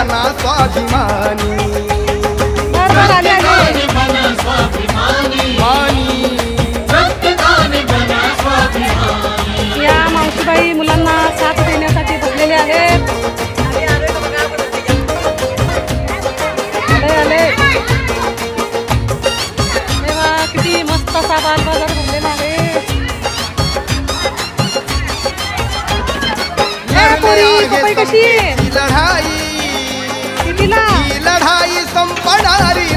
बना स्वाभिमानी, रक्तदानी बना स्वाभिमानी, रक्तदानी बना स्वाभिमानी। या मावशीबाई मुलांना साथ देण्यासाठी बसलेले आहेत. आले तेव्हा किती मस्त असा बाजार भरलेला आहे. पपई कशी आहे? लढाई कितीला? ही लढाई संपणारी